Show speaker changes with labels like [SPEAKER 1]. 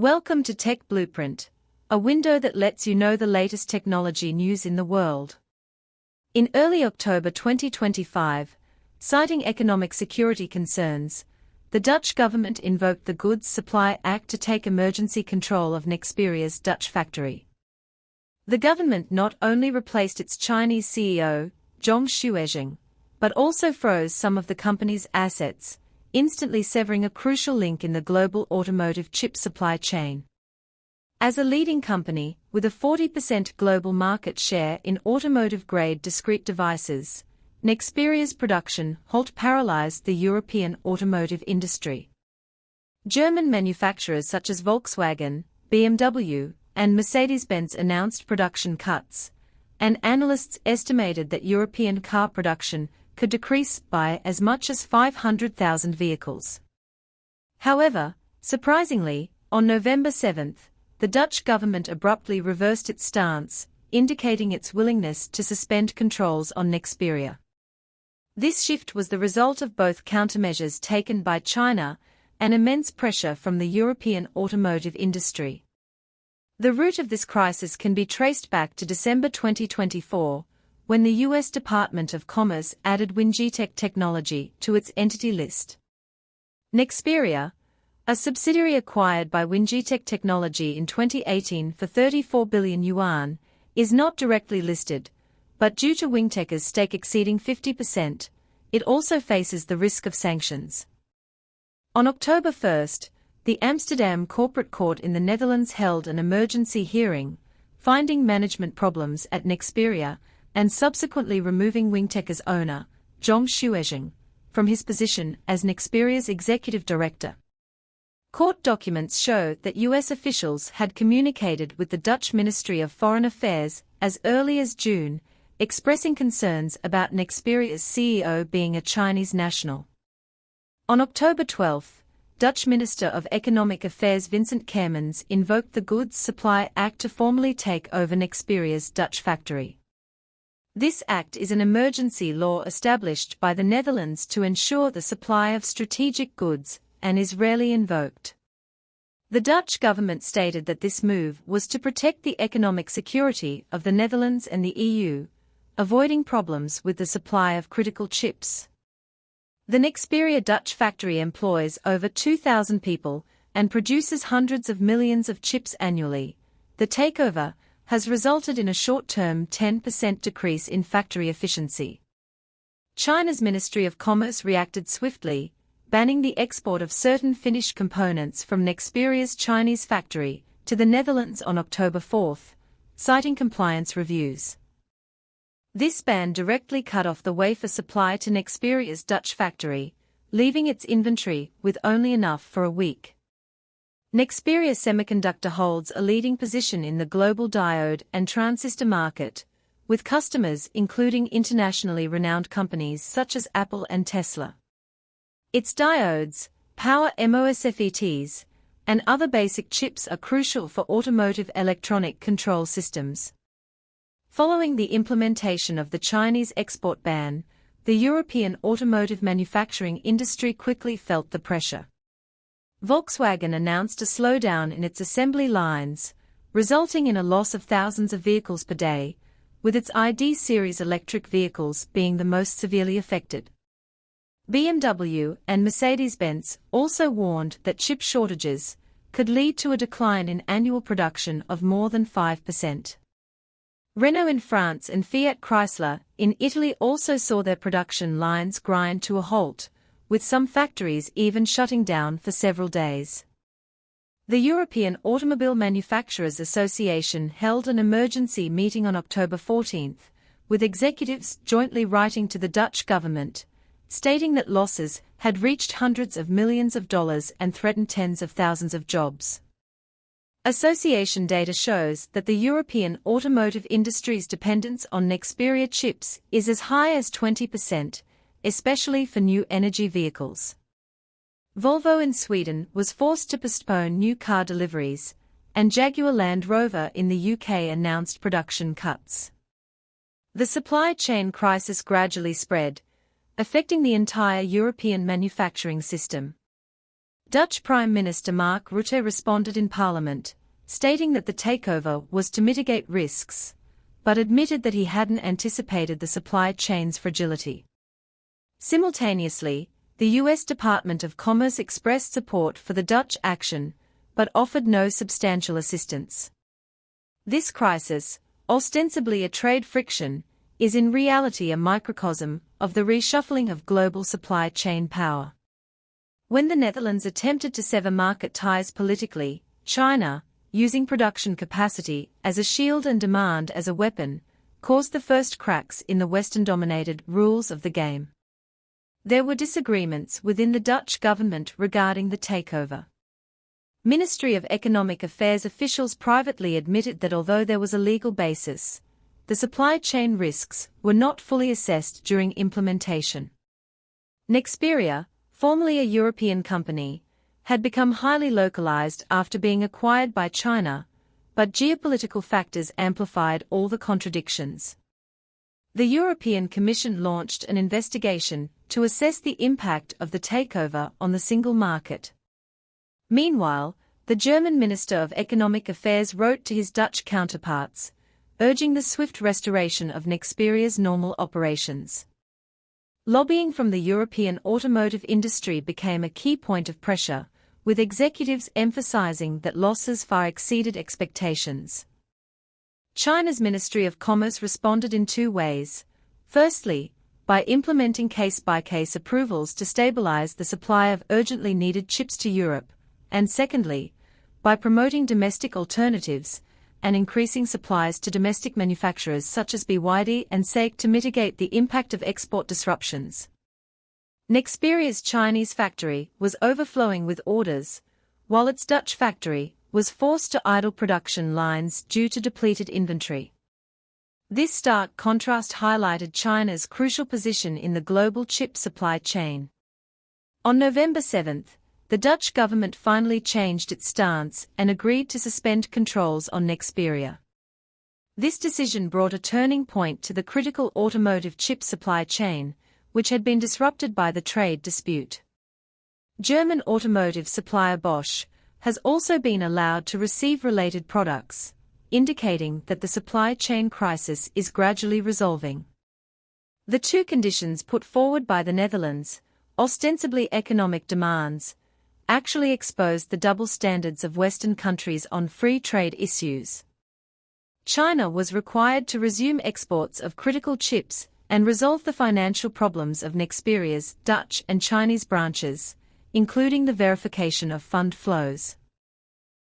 [SPEAKER 1] Welcome to Tech Blueprint, a window that lets you know the latest technology news in the world. In early October 2025, citing economic security concerns, the Dutch government invoked the Goods Supply Act to take emergency control of Nexperia's Dutch factory. The government not only replaced its Chinese CEO, Zhong Shuozheng, but also froze some of the company's assets, instantly severing a crucial link in the global automotive chip supply chain. As a leading company, with a 40% global market share in automotive-grade discrete devices, Nexperia's production halt paralyzed the European automotive industry. German manufacturers such as Volkswagen, BMW, and Mercedes-Benz announced production cuts, and analysts estimated that European car production could decrease by as much as 500,000 vehicles. However, surprisingly, on November 7, the Dutch government abruptly reversed its stance, indicating its willingness to suspend controls on Nexperia. This shift was the result of both countermeasures taken by China and immense pressure from the European automotive industry. The root of this crisis can be traced back to December 2024, when the U.S. Department of Commerce added WinGTech technology to its entity list. Nexperia, a subsidiary acquired by WinGTech Technology in 2018 for 34 billion yuan, is not directly listed, but due to WinGTech's stake exceeding 50%, it also faces the risk of sanctions. On October 1, the Amsterdam Corporate Court in the Netherlands held an emergency hearing, finding management problems at Nexperia and subsequently removing WinGTech's owner, Zhong Shuozheng, from his position as Nexperia's executive director. Court documents show that U.S. officials had communicated with the Dutch Ministry of Foreign Affairs as early as June, expressing concerns about Nexperia's CEO being a Chinese national. On October 12, Dutch Minister of Economic Affairs Vincent Kermans invoked the Goods Supply Act to formally take over Nexperia's Dutch factory. This act is an emergency law established by the Netherlands to ensure the supply of strategic goods and is rarely invoked. The Dutch government stated that this move was to protect the economic security of the Netherlands and the EU, avoiding problems with the supply of critical chips. The Nexperia Dutch factory employs over 2,000 people and produces hundreds of millions of chips annually. The takeover has resulted in a short-term 10% decrease in factory efficiency. China's Ministry of Commerce reacted swiftly, banning the export of certain finished components from Nexperia's Chinese factory to the Netherlands on October 4, citing compliance reviews. This ban directly cut off the wafer supply to Nexperia's Dutch factory, leaving its inventory with only enough for a week. Nexperia Semiconductor holds a leading position in the global diode and transistor market, with customers including internationally renowned companies such as Apple and Tesla. Its diodes, power MOSFETs, and other basic chips are crucial for automotive electronic control systems. Following the implementation of the Chinese export ban, the European automotive manufacturing industry quickly felt the pressure. Volkswagen announced a slowdown in its assembly lines, resulting in a loss of thousands of vehicles per day, with its ID series electric vehicles being the most severely affected. BMW and Mercedes-Benz also warned that chip shortages could lead to a decline in annual production of more than 5%. Renault in France and Fiat Chrysler in Italy also saw their production lines grind to a halt, with some factories even shutting down for several days. The European Automobile Manufacturers Association held an emergency meeting on October 14, with executives jointly writing to the Dutch government, stating that losses had reached hundreds of millions of dollars and threatened tens of thousands of jobs. Association data shows that the European automotive industry's dependence on Nexperia chips is as high as 20%, especially for new energy vehicles. Volvo in Sweden was forced to postpone new car deliveries, and Jaguar Land Rover in the UK announced production cuts. The supply chain crisis gradually spread, affecting the entire European manufacturing system. Dutch Prime Minister Mark Rutte responded in Parliament, stating that the takeover was to mitigate risks, but admitted that he hadn't anticipated the supply chain's fragility. Simultaneously, the U.S. Department of Commerce expressed support for the Dutch action, but offered no substantial assistance. This crisis, ostensibly a trade friction, is in reality a microcosm of the reshuffling of global supply chain power. When the Netherlands attempted to sever market ties politically, China, using production capacity as a shield and demand as a weapon, caused the first cracks in the Western-dominated rules of the game. There were disagreements within the Dutch government regarding the takeover. Ministry of Economic Affairs officials privately admitted that although there was a legal basis, the supply chain risks were not fully assessed during implementation. Nexperia, formerly a European company, had become highly localized after being acquired by China, but geopolitical factors amplified all the contradictions. The European Commission launched an investigation to assess the impact of the takeover on the single market. Meanwhile, the German Minister of Economic Affairs wrote to his Dutch counterparts, urging the swift restoration of Nexperia's normal operations. Lobbying from the European automotive industry became a key point of pressure, with executives emphasizing that losses far exceeded expectations. China's Ministry of Commerce responded in two ways. Firstly, by implementing case-by-case approvals to stabilize the supply of urgently needed chips to Europe, and secondly, by promoting domestic alternatives and increasing supplies to domestic manufacturers such as BYD and SAIC to mitigate the impact of export disruptions. Nexperia's Chinese factory was overflowing with orders, while its Dutch factory was forced to idle production lines due to depleted inventory. This stark contrast highlighted China's crucial position in the global chip supply chain. On November 7, the Dutch government finally changed its stance and agreed to suspend controls on Nexperia. This decision brought a turning point to the critical automotive chip supply chain, which had been disrupted by the trade dispute. German automotive supplier Bosch has also been allowed to receive related products, indicating that the supply chain crisis is gradually resolving. The two conditions put forward by the Netherlands, ostensibly economic demands, actually exposed the double standards of Western countries on free trade issues. China was required to resume exports of critical chips and resolve the financial problems of Nexperia's Dutch and Chinese branches, including the verification of fund flows.